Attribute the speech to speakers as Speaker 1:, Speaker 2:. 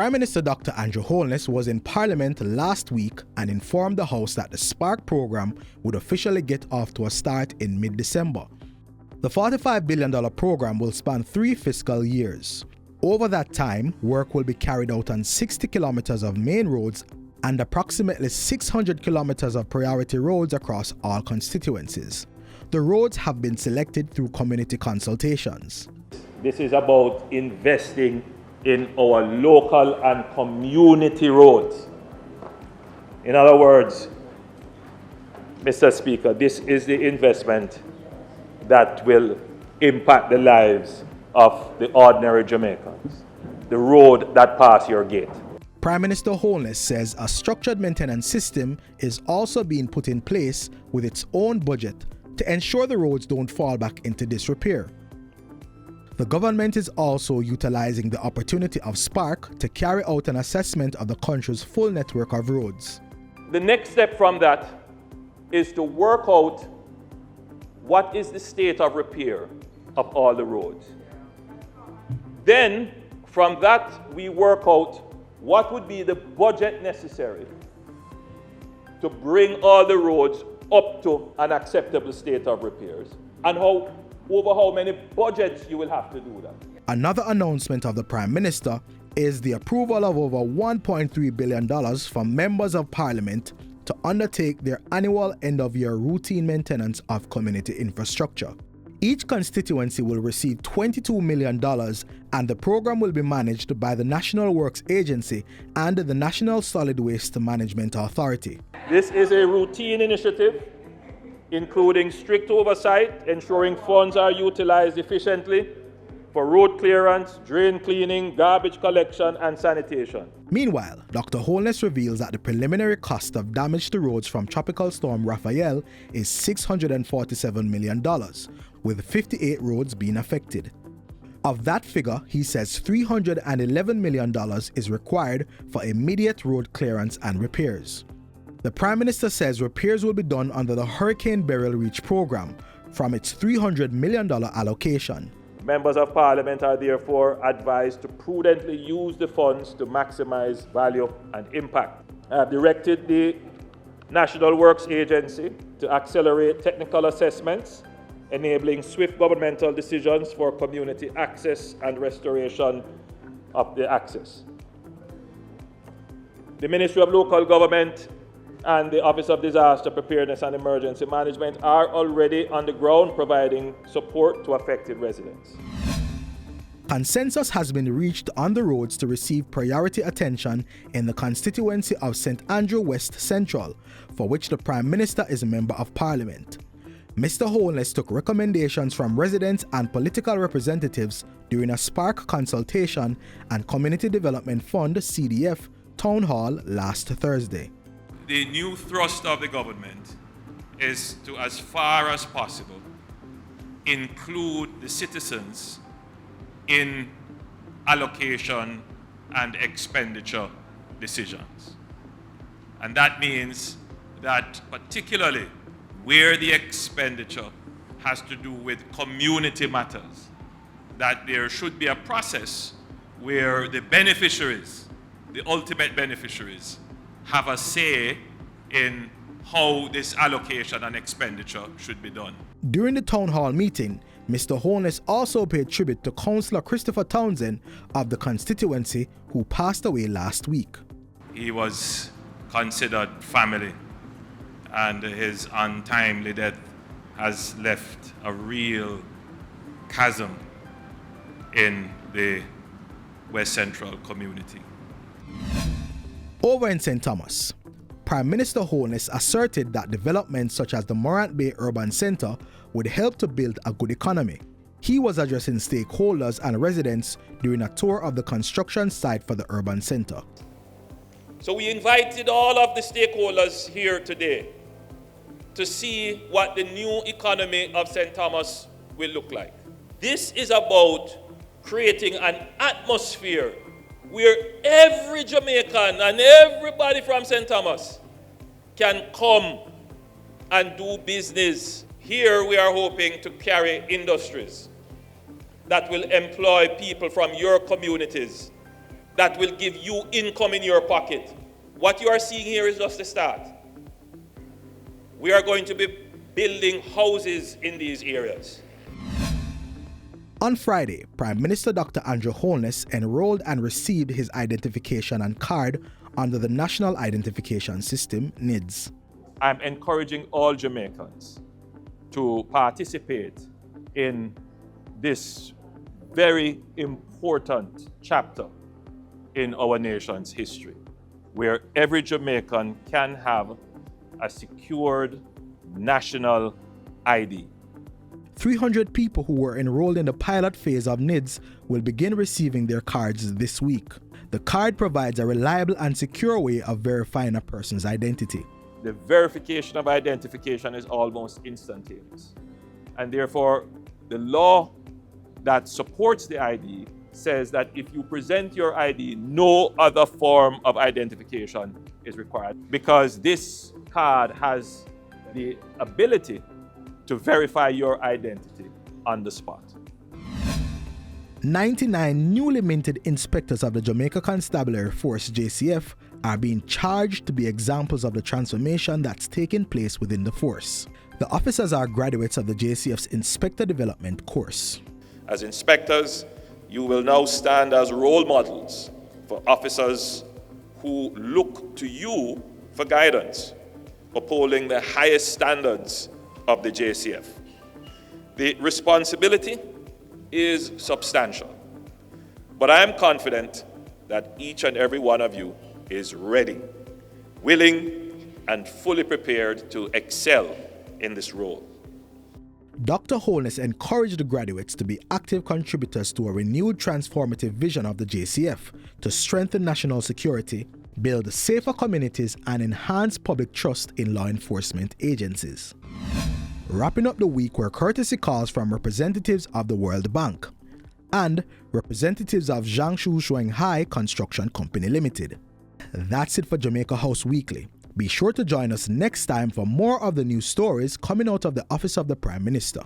Speaker 1: Prime Minister Dr. Andrew Holness was in Parliament last week and informed the House that the Spark program would officially get off to a start in mid-December. The $45 billion program will span 3 fiscal years. Over that time, work will be carried out on 60 kilometers of main roads and approximately 600 kilometers of priority roads across all constituencies. The roads have been selected through community consultations.
Speaker 2: This is about investing in our local and community roads. In other words, Mr. Speaker, this is the investment that will impact the lives of the ordinary Jamaicans, the road that passes your gate.
Speaker 1: Prime Minister Holness says a structured maintenance system is also being put in place with its own budget to ensure the roads don't fall back into disrepair. The government is also utilizing the opportunity of Spark to carry out an assessment of the country's full network of roads.
Speaker 2: The next step from that is to work out what is the state of repair of all the roads. Then, from that, we work out what would be the budget necessary to bring all the roads up to an acceptable state of repairs, and over how many budgets you will have to do that.
Speaker 1: Another announcement of the Prime Minister is the approval of over $1.3 billion from members of Parliament to undertake their annual end-of-year routine maintenance of community infrastructure. Each constituency will receive $22 million, and the program will be managed by the National Works Agency and the National Solid Waste Management Authority.
Speaker 2: This is a routine initiative, including strict oversight, ensuring funds are utilized efficiently for road clearance, drain cleaning, garbage collection, and sanitation.
Speaker 1: Meanwhile, Dr. Holness reveals that the preliminary cost of damage to roads from Tropical Storm Raphael is $647 million, with 58 roads being affected. Of that figure, he says $311 million is required for immediate road clearance and repairs. The Prime Minister says repairs will be done under the Hurricane Burial Reach program from its $300 million allocation.
Speaker 2: Members of Parliament are therefore advised to prudently use the funds to maximize value and impact. I have directed the National Works Agency to accelerate technical assessments, enabling swift governmental decisions for community access and restoration of the access. The Ministry of Local Government and the Office of Disaster Preparedness and Emergency Management are already on the ground providing support to affected residents.
Speaker 1: Consensus has been reached on the roads to receive priority attention in the constituency of St. Andrew West Central, for which the Prime Minister is a Member of Parliament. Mr. Holness took recommendations from residents and political representatives during a Spark consultation and Community Development Fund (CDF) town hall last Thursday.
Speaker 3: The new thrust of the government is to, as far as possible, include the citizens in allocation and expenditure decisions. And that means that particularly where the expenditure has to do with community matters, that there should be a process where the beneficiaries, the ultimate beneficiaries, have a say in how this allocation and expenditure should be done.
Speaker 1: During the town hall meeting, Mr. Holness also paid tribute to Councillor Christopher Townsend of the constituency who passed away last week.
Speaker 3: He was considered family, and his untimely death has left a real chasm in the West Central community.
Speaker 1: Over in St. Thomas, Prime Minister Holness asserted that developments such as the Morant Bay Urban Centre would help to build a good economy. He was addressing stakeholders and residents during a tour of the construction site for the urban centre.
Speaker 2: So we invited all of the stakeholders here today to see what the new economy of St. Thomas will look like. This is about creating an atmosphere where every Jamaican and everybody from St. Thomas can come and do business. Here we are hoping to carry industries that will employ people from your communities, that will give you income in your pocket. What you are seeing here is just the start. We are going to be building houses in these areas.
Speaker 1: On Friday, Prime Minister Dr. Andrew Holness enrolled and received his identification and card under the National Identification System, NIDS.
Speaker 2: I'm encouraging all Jamaicans to participate in this very important chapter in our nation's history, where every Jamaican can have a secured national ID.
Speaker 1: 300 people who were enrolled in the pilot phase of NIDS will begin receiving their cards this week. The card provides a reliable and secure way of verifying a person's identity.
Speaker 2: The verification of identification is almost instantaneous. And therefore, the law that supports the ID says that if you present your ID, no other form of identification is required, because this card has the ability to verify your identity on the spot.
Speaker 1: 99 newly minted inspectors of the Jamaica Constabulary Force JCF are being charged to be examples of the transformation that's taking place within the force. The officers are graduates of the JCF's Inspector Development course.
Speaker 2: As inspectors, you will now stand as role models for officers who look to you for guidance, upholding the highest standards of the JCF. The responsibility is substantial, but I am confident that each and every one of you is ready, willing, and fully prepared to excel in this role.
Speaker 1: Dr. Holness encouraged the graduates to be active contributors to a renewed transformative vision of the JCF to strengthen national security, build safer communities, and enhance public trust in law enforcement agencies. Wrapping up the week were courtesy calls from representatives of the World Bank and representatives of Jiangsu Shuanghai Construction Company Limited. That's it for Jamaica House Weekly. Be sure to join us next time for more of the news stories coming out of the Office of the Prime Minister.